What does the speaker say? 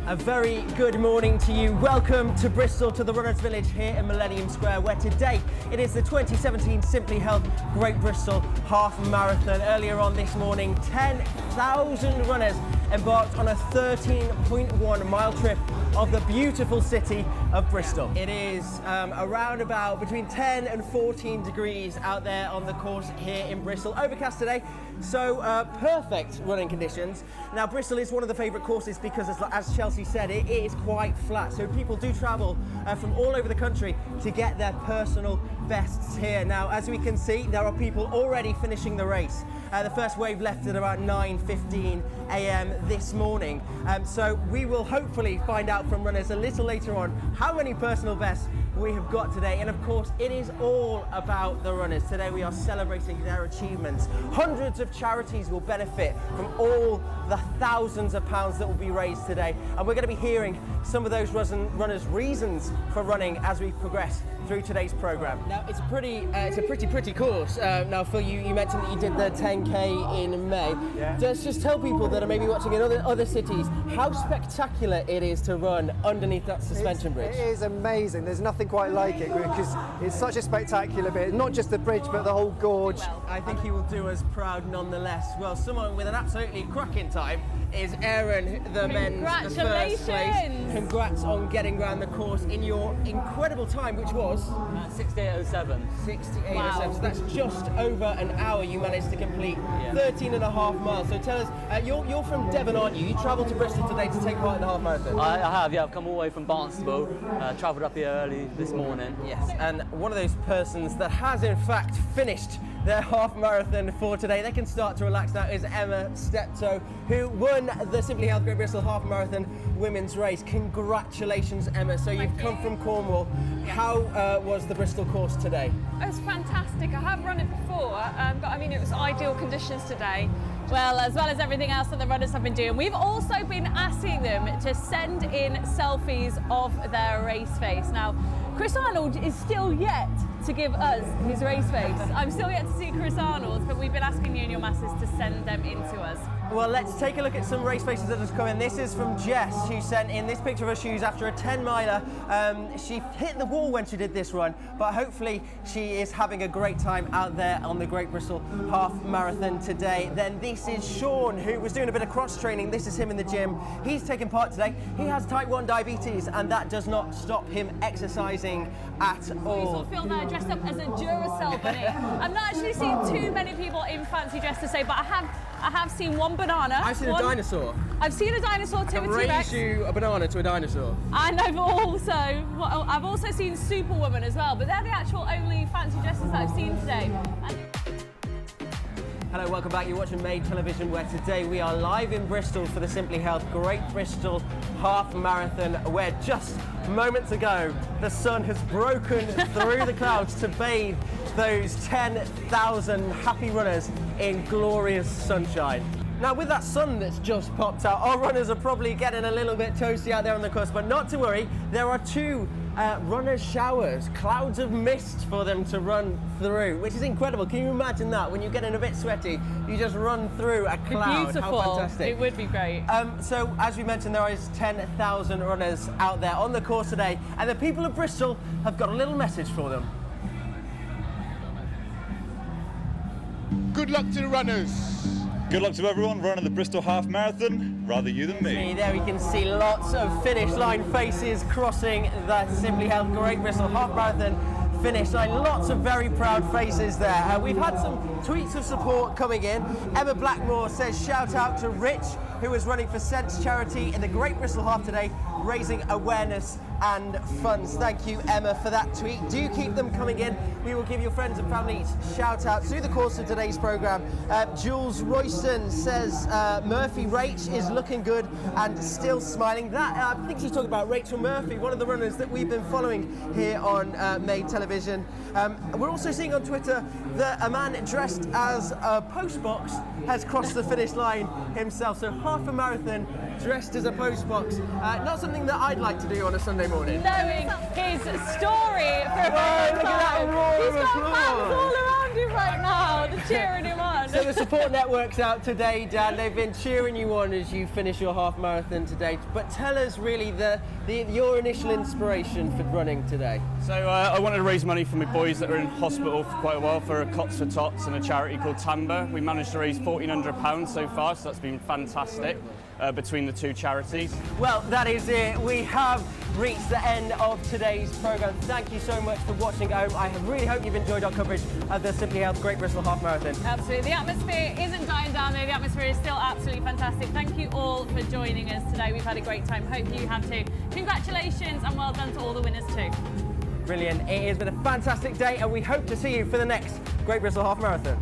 A very good morning to you. Welcome to Bristol, to the Runners Village here in Millennium Square, where today it is the 2017 Simply Health Great Bristol Half Marathon. Earlier on this morning, 10,000 runners embarked on a 13.1 mile trip of the beautiful city of Bristol. It is around about between 10 and 14 degrees out there on the course here in Bristol. Overcast today, so perfect running conditions. Now, Bristol is one of the favourite courses because, as Chelsea said, it is quite flat. So people do travel from all over the country to get their personal bests here. Now, as we can see, there are people already finishing the race. The first wave left at about 9:15 a.m. this morning. So we will hopefully find out from runners a little later on how many personal bests we have got today. And of course, it is all about the runners. Today we are celebrating their achievements. Hundreds of charities will benefit from all the thousands of pounds that will be raised today. And we're going to be hearing some of those runners' reasons for running as we progress through today's program. Now, it's a pretty course. Now, Phil, you mentioned that you did the 10K in May. Yeah. Just tell people that are maybe watching in other cities how spectacular it is to run underneath that suspension bridge. It is amazing. There's nothing quite like it because it's such a spectacular bit. Not just the bridge, but the whole gorge. I think he will do us proud nonetheless. Well, someone with an absolutely cracking time is Aaron, the men's the first place. Congrats on getting around the course in your incredible time, which was 68:07. 68:07. Wow. So that's just over an hour you managed to complete. 13.5 miles. So tell us, you're from Devon, aren't you? You travelled to Bristol today to take part in the half marathon. I have, yeah. I've come all the way from Barnstable, travelled up here early this morning. Yes, and one of those persons that has in fact finished their half marathon for today, they can start to relax now, is Emma Snap.Chat, who won the Simply Health Great Bristol Half Marathon women's race. Congratulations, Emma. So you've come from Cornwall. Yes. How was the Bristol course today? It was fantastic. I have run it before, but I mean, it was ideal conditions today. Well as everything else that the runners have been doing. We've also been asking them to send in selfies of their race face. Now, Chris Arnold is still yet to give us his race face. I'm still yet to see Chris Arnold's, but we've been asking you and your masses to send them in to us. Well, let's take a look at some race faces that have come in. This is from Jess, who sent in this picture of her shoes after a 10-miler. She hit the wall when she did this run, but hopefully she is having a great time out there on the Great Bristol Half Marathon today. Then this is Sean, who was doing a bit of cross training. This is him in the gym. He's taking part today. He has type 1 diabetes, and that does not stop him exercising at all. You sort of feel there dressed up as a Duracell bunny. I've not actually seen too many people in fancy dress today, but I have seen one banana. I've seen a dinosaur. I've seen a dinosaur too. I've raised you a banana to a dinosaur. And I've also seen Superwoman as well, but they're the actual only fancy dresses that I've seen today. Hello, welcome back. You're watching Made Television, where today we are live in Bristol for the Simply Health Great Bristol Half Marathon, where just moments ago the sun has broken through the clouds to bathe those 10,000 happy runners in glorious sunshine. Now, with that sun that's just popped out, our runners are probably getting a little bit toasty out there on the course, but not to worry, there are two runners' showers, clouds of mist for them to run through, which is incredible. Can you imagine that? When you're getting a bit sweaty, you just run through a cloud. Beautiful. How fantastic. It would be great. So, as we mentioned, there is 10,000 runners out there on the course today, and the people of Bristol have got a little message for them. Good luck to the runners. Good luck to everyone running the Bristol Half Marathon, rather you than me. There we can see lots of finish line faces crossing that Simply Health Great Bristol Half Marathon finish line. Lots of very proud faces there. We've had some tweets of support coming in. Emma Blackmore says shout out to Rich, who is running for Sense Charity in the Great Bristol Half today, raising awareness and funds. Thank you, Emma, for that tweet. Do keep them coming in. We will give your friends and family shout outs through the course of today's programme. Jules Royston says Murphy Rach is looking good and still smiling. That I think she's talking about Rachel Murphy, one of the runners that we've been following here on Made Television. We're also seeing on Twitter that a man dressed as a postbox has crossed the finish line himself. So half a marathon dressed as a postbox. Not something that I'd like to do on a Sunday morning. Knowing his story for a Whoa, look at that roar He's of got applause. fans all around him right now. They're cheering him on. So the support network's out today, Dan. They've been cheering you on as you finish your half marathon today. But tell us really your initial inspiration for running today. So I wanted to raise money for my boys that are in hospital for quite a while for a Cots for Tots and a charity called Tamba. We managed to raise £1,400 so far, so that's been fantastic between the two charities. Well, that is it. We have reached the end of today's programme. Thank you so much for watching at home. I really hope you've enjoyed our coverage of the Simply Health Great Bristol Half Marathon. Absolutely. The atmosphere isn't dying down though. The atmosphere is still absolutely fantastic. Thank you all for joining us today. We've had a great time. Hope you have too. Congratulations and well done to all the winners too. Brilliant. It has been a fantastic day and we hope to see you for the next Great Bristol Half Marathon.